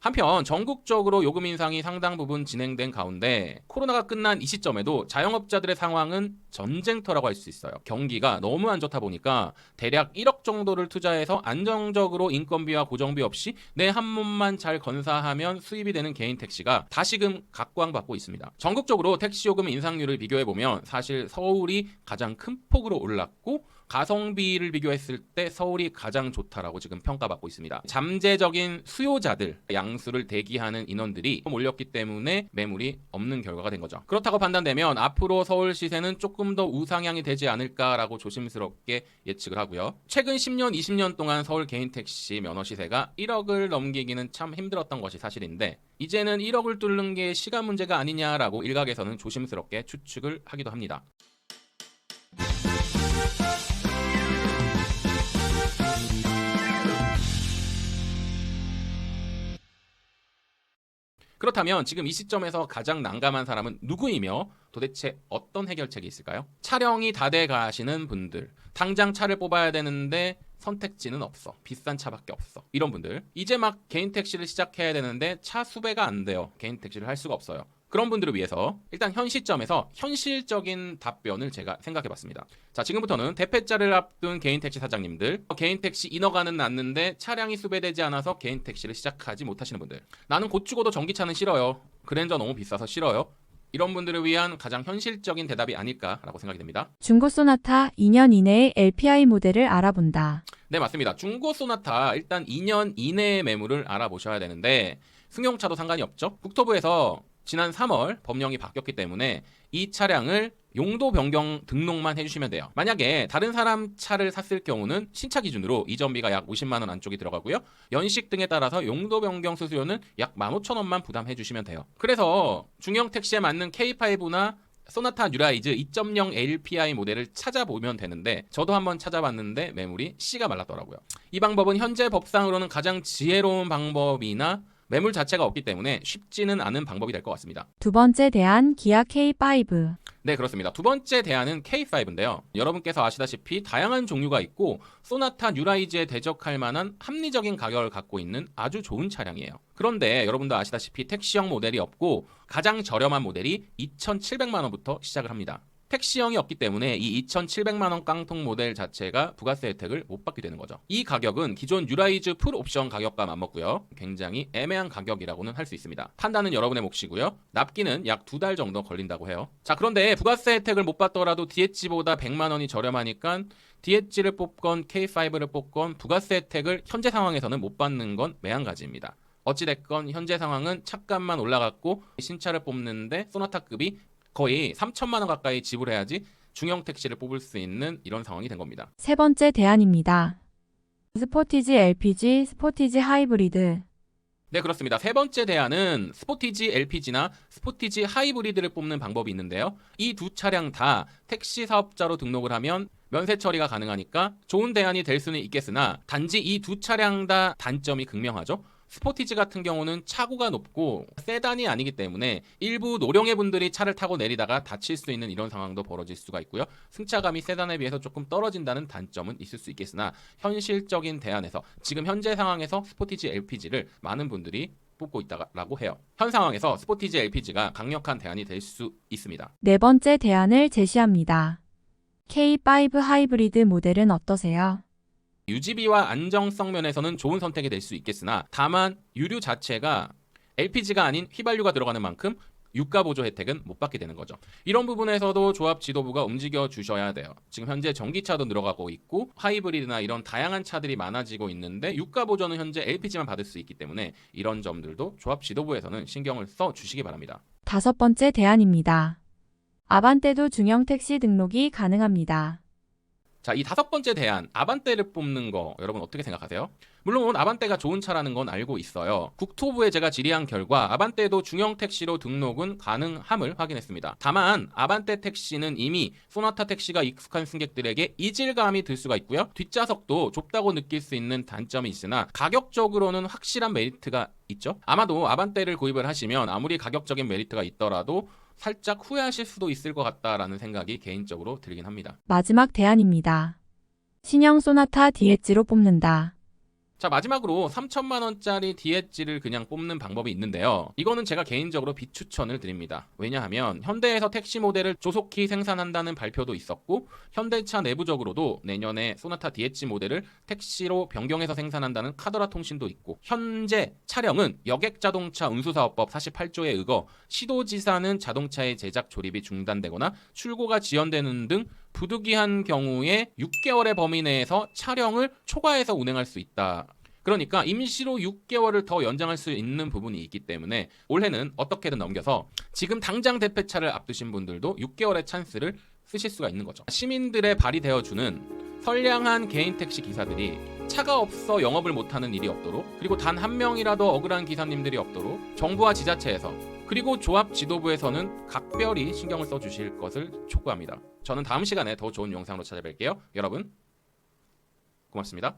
한편 전국적으로 요금 인상이 상당 부분 진행된 가운데 코로나가 끝난 이 시점에도 자영업자들의 상황은 전쟁터라고 할 수 있어요. 경기가 너무 안 좋다 보니까 대략 1억 정도를 투자해서 안정적으로 인건비와 고정비 없이 내 한 몸만 잘 건사하면 수입이 되는 개인 택시가 다시금 각광받고 있습니다. 전국적으로 택시 요금 인상률을 비교해보면 사실 서울이 가장 큰 폭으로 올랐고 가성비를 비교했을 때 서울이 가장 좋다라고 지금 평가받고 있습니다. 잠재적인 수요자들, 양수를 대기하는 인원들이 몰렸기 때문에 매물이 없는 결과가 된 거죠. 그렇다고 판단되면 앞으로 서울 시세는 조금 더 우상향이 되지 않을까라고 조심스럽게 예측을 하고요. 최근 10년, 20년 동안 서울 개인 택시 면허 시세가 1억을 넘기기는 참 힘들었던 것이 사실인데 이제는 1억을 뚫는 게 시간 문제가 아니냐라고 일각에서는 조심스럽게 추측을 하기도 합니다. 그렇다면 지금 이 시점에서 가장 난감한 사람은 누구이며 도대체 어떤 해결책이 있을까요? 차량이 다 돼 가시는 분들, 당장 차를 뽑아야 되는데 선택지는 없어. 비싼 차밖에 없어. 이런 분들, 이제 막 개인 택시를 시작해야 되는데 차 수배가 안 돼요. 개인 택시를 할 수가 없어요. 그런 분들을 위해서 일단 현 시점에서 현실적인 답변을 제가 생각해봤습니다. 자, 지금부터는 대폐자를 앞둔 개인 택시 사장님들, 개인 택시 인허가는 났는데 차량이 수배되지 않아서 개인 택시를 시작하지 못하시는 분들, 나는 곧 죽어도 전기차는 싫어요. 그랜저 너무 비싸서 싫어요. 이런 분들을 위한 가장 현실적인 대답이 아닐까라고 생각이 됩니다. 중고 소나타 2년 이내의 LPI 모델을 알아본다. 네, 맞습니다. 중고 소나타 일단 2년 이내의 매물을 알아보셔야 되는데 승용차도 상관이 없죠. 국토부에서 지난 3월 법령이 바뀌었기 때문에 이 차량을 용도 변경 등록만 해주시면 돼요. 만약에 다른 사람 차를 샀을 경우는 신차 기준으로 이전비가 약 50만 원 안쪽이 들어가고요. 연식 등에 따라서 용도 변경 수수료는 약 15,000원만 부담해 주시면 돼요. 그래서 중형 택시에 맞는 K5나 소나타 뉴라이즈 2.0 LPI 모델을 찾아보면 되는데 저도 한번 찾아봤는데 매물이 씨가 말랐더라고요. 이 방법은 현재 법상으로는 가장 지혜로운 방법이나 매물 자체가 없기 때문에 쉽지는 않은 방법이 될 것 같습니다. 두 번째 대안 기아 K5. 네, 그렇습니다. 두 번째 대안은 K5인데요. 여러분께서 아시다시피 다양한 종류가 있고 소나타 뉴라이즈에 대적할 만한 합리적인 가격을 갖고 있는 아주 좋은 차량이에요. 그런데 여러분도 아시다시피 택시형 모델이 없고 가장 저렴한 모델이 2,700만 원부터 시작을 합니다. 택시형이 없기 때문에 이 2,700만 원 깡통 모델 자체가 부가세 혜택을 못 받게 되는 거죠. 이 가격은 기존 뉴라이즈 풀 옵션 가격과 맞먹고요. 굉장히 애매한 가격이라고는 할 수 있습니다. 판단은 여러분의 몫이고요. 납기는 약 2달 정도 걸린다고 해요. 자, 그런데 부가세 혜택을 못 받더라도 DH보다 100만 원이 저렴하니까 DH를 뽑건 K5를 뽑건 부가세 혜택을 현재 상황에서는 못 받는 건 매한가지입니다. 어찌됐건 현재 상황은 차값만 올라갔고 신차를 뽑는데 소나타급이 거의 3천만 원 가까이 지불해야지 중형 택시를 뽑을 수 있는 이런 상황이 된 겁니다. 세 번째 대안입니다. 스포티지 LPG, 스포티지 하이브리드. 네, 그렇습니다. 세 번째 대안은 스포티지 LPG나 스포티지 하이브리드를 뽑는 방법이 있는데요. 이 두 차량 다 택시 사업자로 등록을 하면 면세 처리가 가능하니까 좋은 대안이 될 수는 있겠으나 단지 이 두 차량 다 단점이 극명하죠. 스포티지 같은 경우는 차고가 높고 세단이 아니기 때문에 일부 노령의 분들이 차를 타고 내리다가 다칠 수 있는 이런 상황도 벌어질 수가 있고요. 승차감이 세단에 비해서 조금 떨어진다는 단점은 있을 수 있겠으나 현실적인 대안에서 지금 현재 상황에서 스포티지 LPG를 많은 분들이 뽑고 있다고 해요. 현 상황에서 스포티지 LPG가 강력한 대안이 될 수 있습니다. 네 번째 대안을 제시합니다. K5 하이브리드 모델은 어떠세요? 유지비와 안정성 면에서는 좋은 선택이 될 수 있겠으나 다만 유류 자체가 LPG가 아닌 휘발유가 들어가는 만큼 유가 보조 혜택은 못 받게 되는 거죠. 이런 부분에서도 조합 지도부가 움직여 주셔야 돼요. 지금 현재 전기차도 늘어가고 있고 하이브리드나 이런 다양한 차들이 많아지고 있는데 유가 보조는 현재 LPG만 받을 수 있기 때문에 이런 점들도 조합 지도부에서는 신경을 써 주시기 바랍니다. 다섯 번째 대안입니다. 아반떼도 중형 택시 등록이 가능합니다. 자, 이 다섯 번째 대안, 아반떼를 뽑는 거 여러분 어떻게 생각하세요? 물론 아반떼가 좋은 차라는 건 알고 있어요. 국토부에 제가 질의한 결과 아반떼도 중형 택시로 등록은 가능함을 확인했습니다. 다만 아반떼 택시는 이미 소나타 택시가 익숙한 승객들에게 이질감이 들 수가 있고요. 뒷좌석도 좁다고 느낄 수 있는 단점이 있으나 가격적으로는 확실한 메리트가 있죠. 아마도 아반떼를 구입을 하시면 아무리 가격적인 메리트가 있더라도 살짝 후회하실 수도 있을 것 같다라는 생각이 개인적으로 들긴 합니다. 마지막 대안입니다. 신형 소나타 DH로 뽑는다. 자, 마지막으로 3천만 원짜리 디엣지를 그냥 뽑는 방법이 있는데요. 이거는 제가 개인적으로 비추천을 드립니다. 왜냐하면 현대에서 택시 모델을 조속히 생산한다는 발표도 있었고 현대차 내부적으로도 내년에 소나타 디엣지 모델을 택시로 변경해서 생산한다는 카더라 통신도 있고 현재 차량은 여객자동차 운수사업법 48조에 의거 시도지사는 자동차의 제작 조립이 중단되거나 출고가 지연되는 등 부득이한 경우에 6개월의 범위 내에서 차량을 초과해서 운행할 수 있다. 그러니까 임시로 6개월을 더 연장할 수 있는 부분이 있기 때문에 올해는 어떻게든 넘겨서 지금 당장 대폐차를 앞두신 분들도 6개월의 찬스를 쓰실 수가 있는 거죠. 시민들의 발이 되어주는 선량한 개인 택시 기사들이 차가 없어 영업을 못하는 일이 없도록, 그리고 단 한 명이라도 억울한 기사님들이 없도록 정부와 지자체에서 그리고 조합 지도부에서는 각별히 신경을 써주실 것을 촉구합니다. 저는 다음 시간에 더 좋은 영상으로 찾아뵐게요. 여러분 고맙습니다.